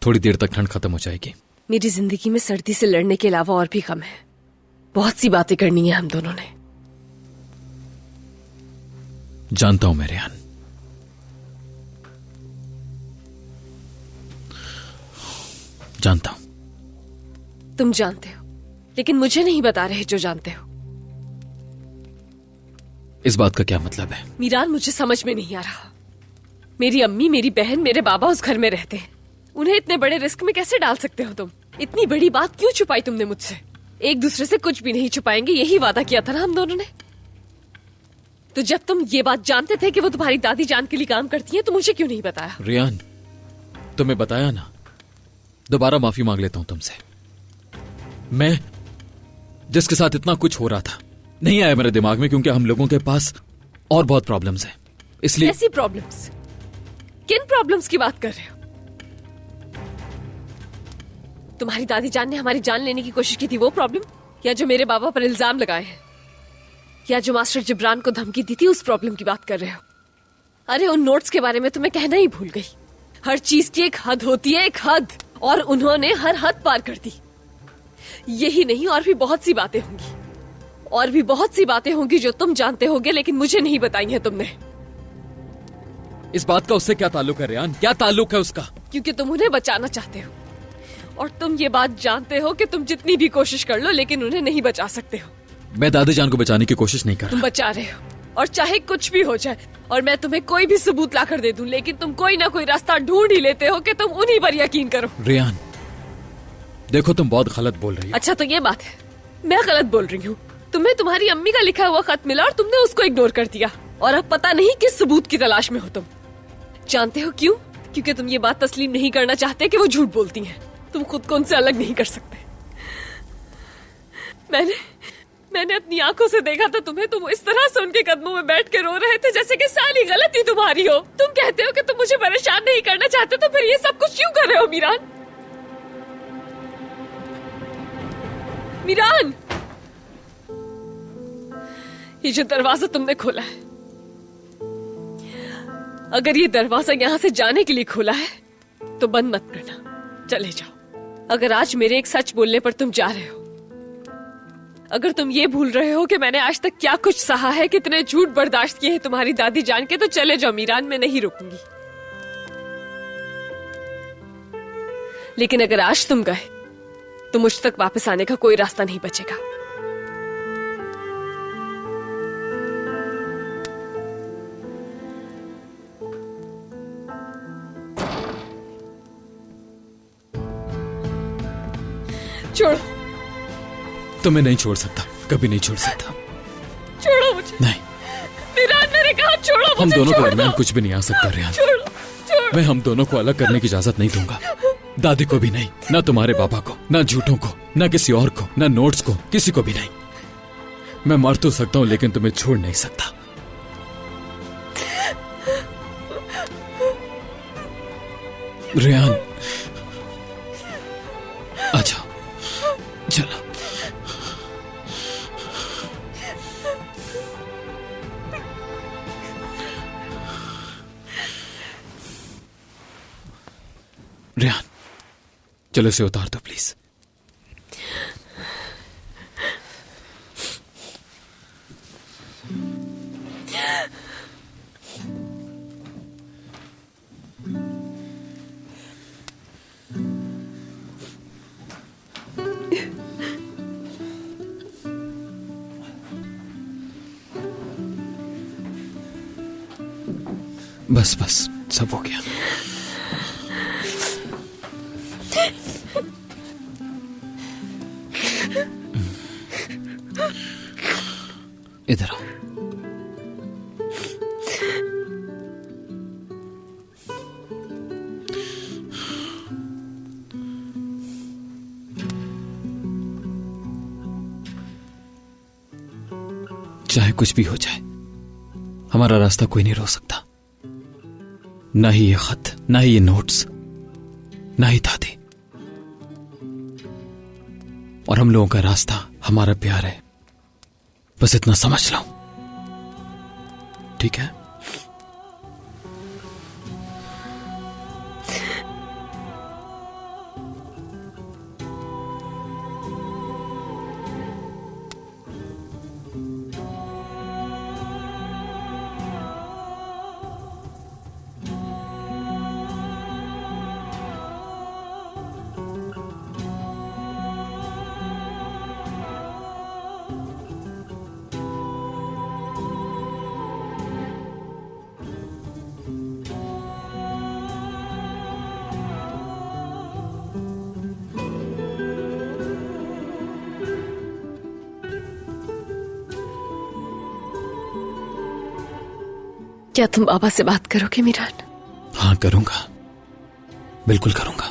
थोड़ी देर तक ठंड खत्म हो जाएगी। मेरी जिंदगी में सर्दी से लड़ने के अलावा और भी कम है। बहुत सी बातें करनी है हम दोनों ने। जानता हूं मैं रेहान, जानता हूं। तुम जानते हो, लेकिन मुझे नहीं बता रहे जो जानते हो। इस बात का क्या मतलब है? मीरान, मुझे समझ में नहीं आ रहा। मेरी अम्मी, मेरी बहन, मेरे बाबा उस घर में रहते हैं। उन्हें इतने बड़े रिस्क में कैसे डाल सकते हो तुम? इतनी बड़ी बात क्यों छुपाई तुमने मुझसे? एक दूसरे से कुछ भी नहीं छुपाएंगे, यही वादा किया था ना हम दोनों ने। तो जब तुम ये बात जानते थे कि वो तुम्हारी दादी जान के लिए काम करती है, तो मुझे क्यों नहीं बताया? रेहान, तुम्हें बताया ना। दोबारा माफी मांग लेता हूं तुमसे। मैं जिसके साथ इतना कुछ हो रहा था नहीं आया मेरे दिमाग में, क्योंकि हम लोगों के पास और बहुत प्रॉब्लम्स हैं, इसलिए। ऐसी प्रॉब्लम्स? किन प्रॉब्लम्स की बात कर रहे हो? तुम्हारी दादी जान ने हमारी जान लेने की कोशिश की थी, वो प्रॉब्लम? या जो मेरे बाबा पर इल्जाम लगाए हैं? या जो मास्टर जिब्रान को धमकी दी थी, उस प्रॉब्लम की बात कर रहे हो? अरे उन नोट्स के बारे में तो मैं कहना ही भूल गई। हर चीज की एक हद होती है, एक हद, और उन्होंने हर हद पार कर दी। यही नहीं, और भी बहुत सी बातें होंगी, और भी बहुत सी बातें होंगी जो तुम जानते होगे, लेकिन मुझे नहीं बताई हैं तुमने। इस बात का उससे क्या ताल्लुक है रेहान? क्या ताल्लुक है उसका? क्योंकि तुम उन्हें बचाना चाहते हो, और तुम ये बात जानते हो कि तुम जितनी भी कोशिश कर लो, लेकिन उन्हें नहीं बचा सकते हो। मैं दादी जान को बचाने की कोशिश नहीं कर तुम रहा। बचा रहे हो, और चाहे कुछ भी हो जाए, और मैं तुम्हें कोई भी सबूत लाकर दे दूं, लेकिन तुम कोई ना कोई रास्ता ढूंढ ही लेते हो कि तुम उन्हीं पर यकीन करो। रेहान, देखो तुम बहुत गलत बोल रही हो। अच्छा, तो ये बात है, मैं गलत बोल रही हूँ? तुम्हें तुम्हारी अम्मी का लिखा हुआ खत मिला और तुमने उसको इग्नोर कर दिया, और अब पता नहीं किस सबूत की तलाश में हो तुम। जानते हो क्यों? क्योंकि तुम ये बात तस्लीम नहीं करना चाहते कि वो झूठ बोलती हैं। तुम खुद को उनसे अलग नहीं कर सकते। मैंने अपनी आंखों से देखा था तुम्हें। तुम इस तरह से उनके कदमों में बैठ के रो रहे थे जैसे कि सारी गलती तुम्हारी हो। तुम कहते हो कि तुम मुझे परेशान नहीं करना चाहते, तो फिर ये सब कुछ क्यों कर रहे हो मीरान? मीरान, ये जो दरवाजा तुमने खोला है, अगर ये दरवाजा यहां से जाने के लिए खोला है तो बंद मत करना, चले जाओ। अगर आज मेरे एक सच बोलने पर तुम जा रहे हो, अगर तुम ये भूल रहे हो कि मैंने आज तक क्या कुछ सहा है, कितने झूठ बर्दाश्त किए हैं तुम्हारी दादी जान के, तो चले जाओ मीरान, मैं नहीं रुकूंगी। लेकिन अगर आज तुम गए तो मुझ तक वापस आने का कोई रास्ता नहीं बचेगा। छोड़ो। तुम्हें नहीं छोड़ सकता, कभी नहीं छोड़ सकता। छोड़ो मुझे। नहीं मीरान, मैंने कहा छोड़ो मुझे। हम दोनों के छोड़ दरमियान दो। कुछ भी नहीं आ सकता रेहान। छोड़ो। मैं हम दोनों को अलग करने की इजाजत नहीं दूंगा। दादी को भी नहीं, ना तुम्हारे पापा को, ना झूठों को, ना किसी और को, ना नोट्स को, किसी को भी नहीं। मैं मर तो सकता हूं लेकिन तुम्हें छोड़ नहीं सकता। रेहान, आ जाओ, चलो। रेहान, चलो इसे उतार दो प्लीज। बस बस, सब हो गया। इधर आओ। चाहे कुछ भी हो जाए, हमारा रास्ता कोई नहीं रोक सकता। ना ही ये खत, ना ही ये नोट्स, ना ही दादी। और हम लोगों का रास्ता हमारा प्यार है, बस इतना समझ लो, ठीक है? क्या तुम बाबा से बात करोगे मीरान? हाँ करूंगा, बिल्कुल करूंगा।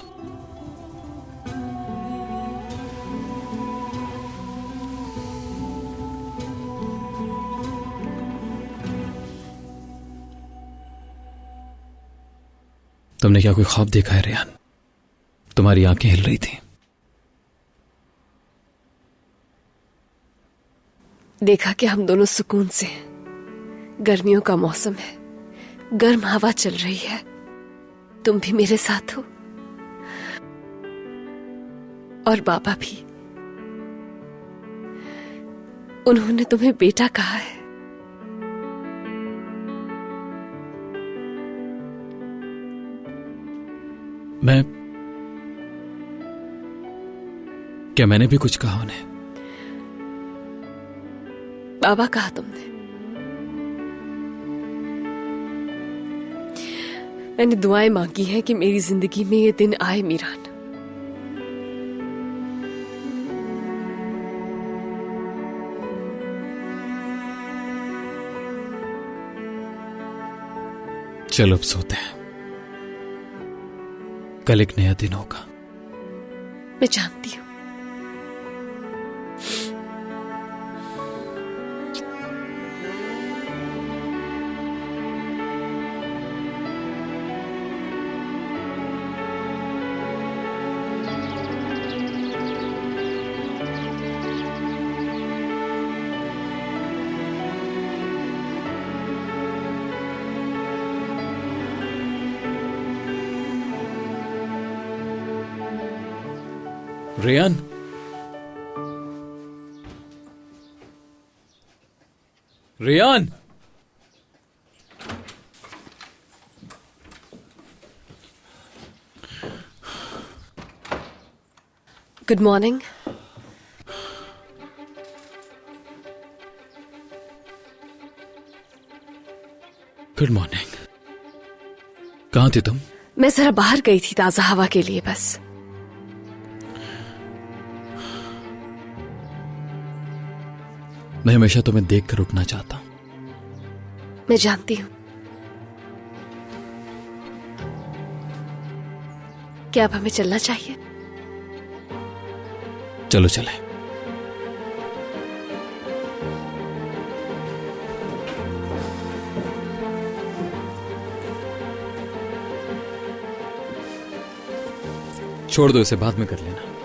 तुमने क्या कोई ख्वाब देखा है रेहान? तुम्हारी आंखें हिल रही थी। देखा कि हम दोनों सुकून से हैं। गर्मियों का मौसम है, गर्म हवा चल रही है, तुम भी मेरे साथ हो और बाबा भी। उन्होंने तुम्हें बेटा कहा है। क्या मैंने भी कुछ कहा उन्हें? बाबा कहा तुमने। मैंने दुआएं मांगी हैं कि मेरी जिंदगी में ये दिन आए मीरान। चलो अब सोते हैं, कल एक नया दिन होगा। मैं जानती हूं। Ryan, Ryan, good morning. Good morning. कहां थी तुम? मैं जरा बाहर गई थी ताजा हवा के लिए बस। मैं हमेशा तुम्हें देखकर उठना चाहता हूं। मैं जानती हूं। क्या अब हमें चलना चाहिए? चलो चले। छोड़ दो इसे, बाद में कर लेना।